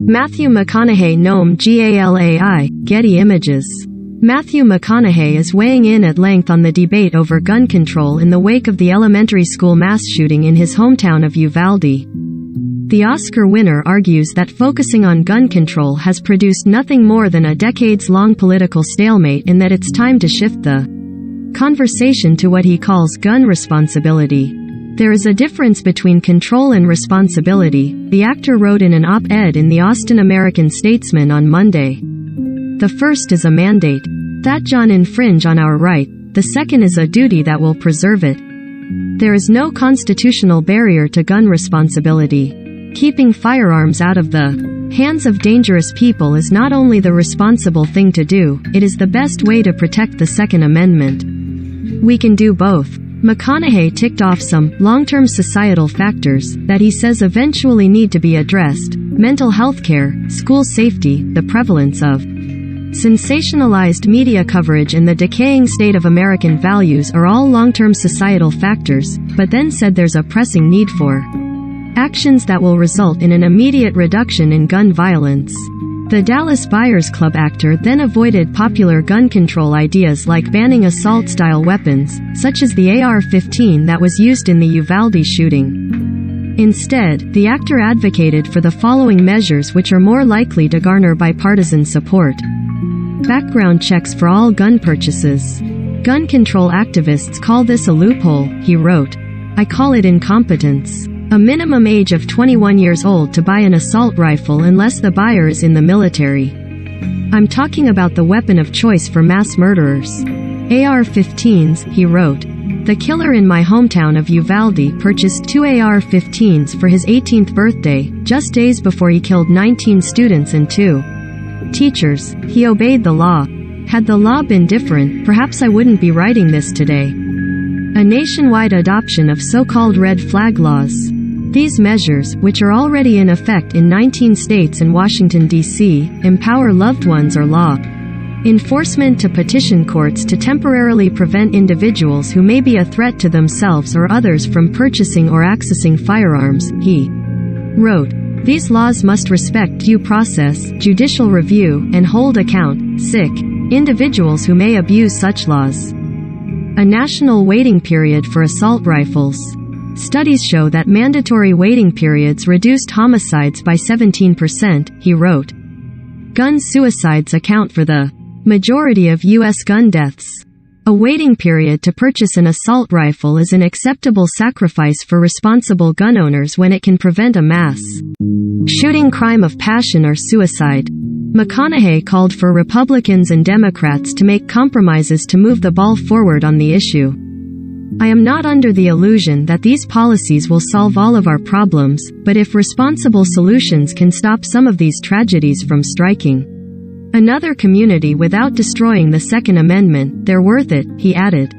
Matthew McConaughey Noam Galai, Getty Images. Matthew McConaughey is weighing in at length on the debate over gun control in the wake of the elementary school mass shooting in his hometown of Uvalde. The Oscar winner argues that focusing on gun control has produced nothing more than a decades-long political stalemate and that it's time to shift the conversation to what he calls gun responsibility. There is a difference between control and responsibility, the actor wrote in an op-ed in the Austin American-Statesman on Monday. The first is a mandate. That John infringe on our right. The second is a duty that will preserve it. There is no constitutional barrier to gun responsibility. Keeping firearms out of the hands of dangerous people is not only the responsible thing to do, it is the best way to protect the Second Amendment. We can do both. McConaughey ticked off some long-term societal factors that he says eventually need to be addressed: mental health care, school safety, the prevalence of sensationalized media coverage and the decaying state of American values are all long-term societal factors, but then said there's a pressing need for actions that will result in an immediate reduction in gun violence. The Dallas Buyers Club actor then avoided popular gun control ideas like banning assault-style weapons, such as the AR-15 that was used in the Uvalde shooting. Instead, the actor advocated for the following measures which are more likely to garner bipartisan support. Background checks for all gun purchases. Gun control activists call this a loophole, he wrote. I call it incompetence. A minimum age of 21 years old to buy an assault rifle unless the buyer is in the military. I'm talking about the weapon of choice for mass murderers. AR-15s, he wrote. The killer in my hometown of Uvalde purchased 2 AR-15s for his 18th birthday, just days before he killed 19 students and 2 teachers. He obeyed the law. Had the law been different, perhaps I wouldn't be writing this today. A nationwide adoption of so-called red flag laws. These measures, which are already in effect in 19 states and Washington, D.C., empower loved ones or law enforcement to petition courts to temporarily prevent individuals who may be a threat to themselves or others from purchasing or accessing firearms, he wrote. These laws must respect due process, judicial review, and hold account individuals who may abuse such laws. A national waiting period for assault rifles. Studies show that mandatory waiting periods reduced homicides by 17%, he wrote. Gun suicides account for the majority of U.S. gun deaths. A waiting period to purchase an assault rifle is an acceptable sacrifice for responsible gun owners when it can prevent a mass shooting crime of passion or suicide. McConaughey called for Republicans and Democrats to make compromises to move the ball forward on the issue. I am not under the illusion that these policies will solve all of our problems, but if responsible solutions can stop some of these tragedies from striking another community without destroying the Second Amendment, they're worth it, he added.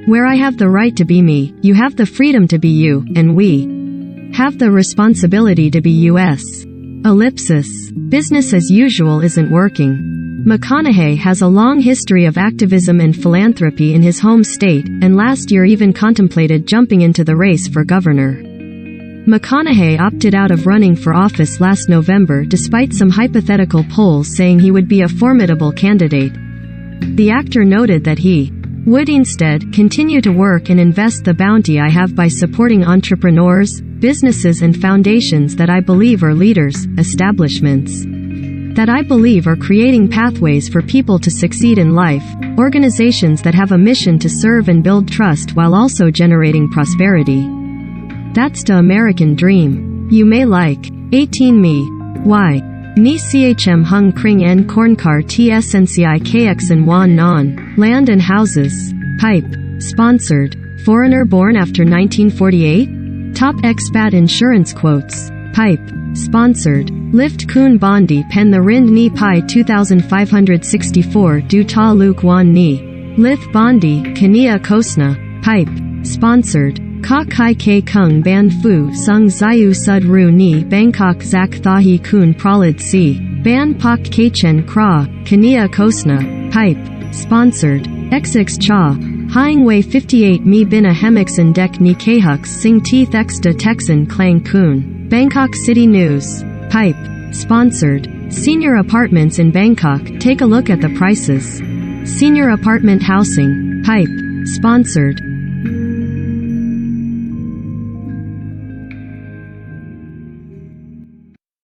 Where I have the right to be me, you have the freedom to be you, and we have the responsibility to be U.S. Ellipsis. Business as usual isn't working. McConaughey has a long history of activism and philanthropy in his home state, and last year even contemplated jumping into the race for governor. McConaughey opted out of running for office last November despite some hypothetical polls saying he would be a formidable candidate. The actor noted that he would instead continue to work and invest the bounty I have by supporting entrepreneurs, businesses and foundations that I believe are leaders, establishments that I believe are creating pathways for people to succeed in life, organizations that have a mission to serve and build trust while also generating prosperity. That's the American dream. You may like 18 me. Why? Ni chm hung kring en kornkar tsnci kxn wan non. Land and houses. Pipe. Sponsored. Foreigner born after 1948? Top expat insurance quotes. Pipe. Sponsored. Lift kun bondi pen the rind ni pi 2564 du ta luk wan ni. Lith bondi, kania kosna. Pipe. Sponsored. Ka kai ke kung ban fu sung zayu sud ru ni Bangkok zak thahi kun pralid si. Ban pak kachen kra, kania kosna. Pipe. Sponsored. XX cha. Hying Wei 58 mi bina hemixen dek ni kahux sing teeth exta texan klang kun. Bangkok City News. Pipe. Sponsored. Senior apartments in Bangkok, take a look at the prices. Senior apartment housing. Pipe. Sponsored.